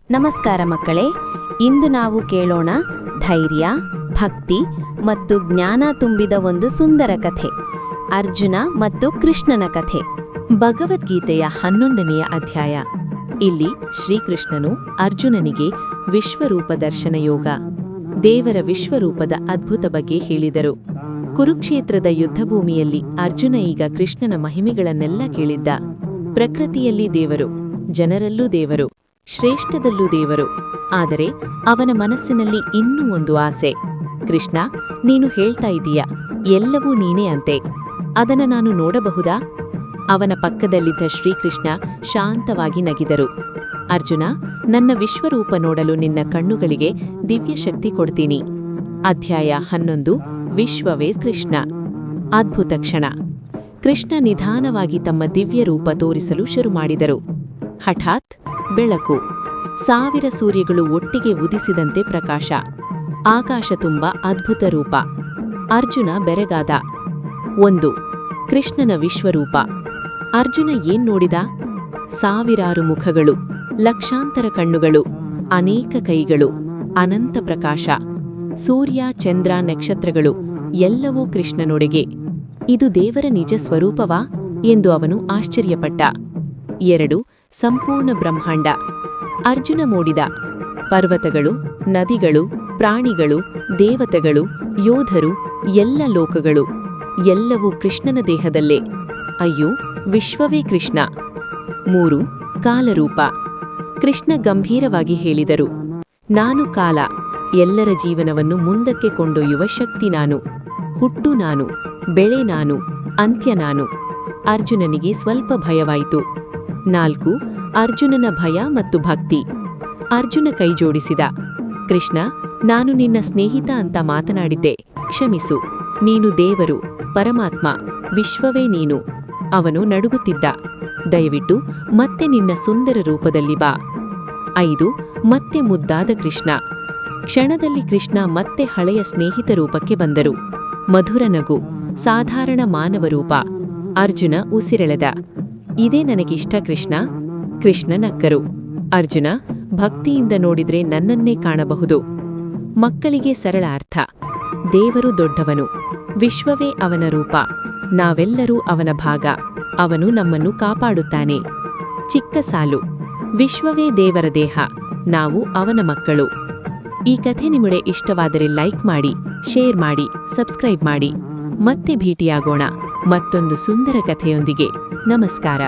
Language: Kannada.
ನಮಸ್ಕಾರ ಮಕ್ಕಳೇ, ಇಂದು ನಾವು ಕೇಳೋಣ ಧೈರ್ಯ, ಭಕ್ತಿ ಮತ್ತು ಜ್ಞಾನ ತುಂಬಿದ ಒಂದು ಸುಂದರ ಕಥೆ, ಅರ್ಜುನ ಮತ್ತು ಕೃಷ್ಣನ ಕಥೆ. ಭಗವದ್ಗೀತೆಯ 11ನೆಯ ಅಧ್ಯಾಯ. ಇಲ್ಲಿ ಶ್ರೀಕೃಷ್ಣನು ಅರ್ಜುನನಿಗೆ ವಿಶ್ವರೂಪ ದರ್ಶನ ಯೋಗ, ದೇವರ ವಿಶ್ವರೂಪದ ಅದ್ಭುತ ಬಗ್ಗೆ ಹೇಳಿದರು. ಕುರುಕ್ಷೇತ್ರದ ಯುದ್ಧಭೂಮಿಯಲ್ಲಿ ಅರ್ಜುನ ಈಗ ಕೃಷ್ಣನ ಮಹಿಮೆಗಳನ್ನೆಲ್ಲ ಕೇಳಿದ್ದ. ಪ್ರಕೃತಿಯಲ್ಲಿ ದೇವರು, ಜನರಲ್ಲೂ ದೇವರು, ಶ್ರೇಷ್ಠದಲ್ಲೂ ದೇವರು. ಆದರೆ ಅವನ ಮನಸ್ಸಿನಲ್ಲಿ ಇನ್ನೂ ಒಂದು ಆಸೆ. ಕೃಷ್ಣ, ನೀನು ಹೇಳ್ತಾ ಇದೀಯಾ ಎಲ್ಲವೂ ನೀನೇ ಅಂತೆ, ಅದನ್ನು ನಾನು ನೋಡಬಹುದಾ? ಅವನ ಪಕ್ಕದಲ್ಲಿದ್ದ ಶ್ರೀಕೃಷ್ಣ ಶಾಂತವಾಗಿ ನಗಿದರು. ಅರ್ಜುನ, ನನ್ನ ವಿಶ್ವರೂಪ ನೋಡಲು ನಿನ್ನ ಕಣ್ಣುಗಳಿಗೆ ದಿವ್ಯ ಶಕ್ತಿ ಕೊಡ್ತೀನಿ. ಅಧ್ಯಾಯ 11. ವಿಶ್ವವೇ ಕೃಷ್ಣ. ಅದ್ಭುತ ಕ್ಷಣ. ಕೃಷ್ಣ ನಿಧಾನವಾಗಿ ತಮ್ಮ ದಿವ್ಯ ರೂಪ ತೋರಿಸಲು ಶುರು ಮಾಡಿದರು. ಹಠಾತ್ ಬೆಳಕು, 1000 ಸೂರ್ಯಗಳು ಒಟ್ಟಿಗೆ ಉದಿಸಿದಂತೆ ಪ್ರಕಾಶ, ಆಕಾಶ ತುಂಬ ಅದ್ಭುತ ರೂಪ. ಅರ್ಜುನ ಬೆರಗಾದ. 1. ಕೃಷ್ಣನ ವಿಶ್ವರೂಪ. ಅರ್ಜುನ ಏನ್ ನೋಡಿದ? 1000 ಮುಖಗಳು, ಲಕ್ಷಾಂತರ ಕಣ್ಣುಗಳು, ಅನೇಕ ಕೈಗಳು, ಅನಂತ ಪ್ರಕಾಶ. ಸೂರ್ಯ, ಚಂದ್ರ, ನಕ್ಷತ್ರಗಳು ಎಲ್ಲವೂ ಕೃಷ್ಣನೊಡೆಗೆ. ಇದು ದೇವರ ನಿಜ ಸ್ವರೂಪವಾ ಎಂದು ಅವನು ಆಶ್ಚರ್ಯಪಟ್ಟ. 2. ಸಂಪೂರ್ಣ ಬ್ರಹ್ಮಾಂಡ. ಅರ್ಜುನ ನೋಡಿದ ಪರ್ವತಗಳು, ನದಿಗಳು, ಪ್ರಾಣಿಗಳು, ದೇವತೆಗಳು, ಯೋಧರು, ಎಲ್ಲ ಲೋಕಗಳು ಎಲ್ಲವೂ ಕೃಷ್ಣನ ದೇಹದಲ್ಲೇ. ಅಯ್ಯೋ, ವಿಶ್ವವೇ ಕೃಷ್ಣ. 3. ಕಾಲರೂಪ. ಕೃಷ್ಣ ಗಂಭೀರವಾಗಿ ಹೇಳಿದರು, ನಾನು ಕಾಲ, ಎಲ್ಲರ ಜೀವನವನ್ನು ಮುಂದಕ್ಕೆ ಕೊಂಡೊಯ್ಯುವ ಶಕ್ತಿ ನಾನು. ಹುಟ್ಟು ನಾನು, ಬೆಳೆ ನಾನು, ಅಂತ್ಯ ನಾನು. ಅರ್ಜುನನಿಗೆ ಸ್ವಲ್ಪ ಭಯವಾಯಿತು. 4. ಅರ್ಜುನನ ಭಯ ಮತ್ತು ಭಕ್ತಿ. ಅರ್ಜುನ ಕೈಜೋಡಿಸಿದ. ಕೃಷ್ಣ, ನಾನು ನಿನ್ನ ಸ್ನೇಹಿತ ಅಂತ ಮಾತನಾಡಿದ್ದೆ, ಕ್ಷಮಿಸು. ನೀನು ದೇವರು, ಪರಮಾತ್ಮ, ವಿಶ್ವವೇ ನೀನು. ಅವನು ನಡುಗುತ್ತಿದ್ದ. ದಯವಿಟ್ಟು ಮತ್ತೆ ನಿನ್ನ ಸುಂದರ ರೂಪದಲ್ಲಿ ಬಾ. 5. ಮತ್ತೆ ಮುದ್ದಾದ ಕೃಷ್ಣ. ಕ್ಷಣದಲ್ಲಿ ಕೃಷ್ಣ ಮತ್ತೆ ಹಳೆಯ ಸ್ನೇಹಿತ ರೂಪಕ್ಕೆ ಬಂದರು. ಮಧುರ ನಗು, ಸಾಧಾರಣ ಮಾನವ ರೂಪ. ಅರ್ಜುನ ಉಸಿರೆಳೆದ. ಇದೇ ನನಗಿಷ್ಟ ಕೃಷ್ಣ. ಕೃಷ್ಣ ನಕ್ಕರು. ಅರ್ಜುನ, ಭಕ್ತಿಯಿಂದ ನೋಡಿದ್ರೆ ನನ್ನನ್ನೇ ಕಾಣಬಹುದು. ಮಕ್ಕಳಿಗೆ ಸರಳ ಅರ್ಥ. ದೇವರು ದೊಡ್ಡವನು, ವಿಶ್ವವೇ ಅವನ ರೂಪ, ನಾವೆಲ್ಲರೂ ಅವನ ಭಾಗ. ಅವನು ನಮ್ಮನ್ನು ಕಾಪಾಡುತ್ತಾನೆ. ಚಿಕ್ಕ ಸಾಲು. ವಿಶ್ವವೇ ದೇವರ ದೇಹ, ನಾವು ಅವನ ಮಕ್ಕಳು. ಈ ಕಥೆ ನಿಮಗೆ ಇಷ್ಟವಾದರೆ ಲೈಕ್ ಮಾಡಿ, ಶೇರ್ ಮಾಡಿ, ಸಬ್ಸ್ಕ್ರೈಬ್ ಮಾಡಿ. ಮತ್ತೆ ಭೇಟಿಯಾಗೋಣ ಮತ್ತೊಂದು ಸುಂದರ ಕಥೆಯೊಂದಿಗೆ. ನಮಸ್ಕಾರ.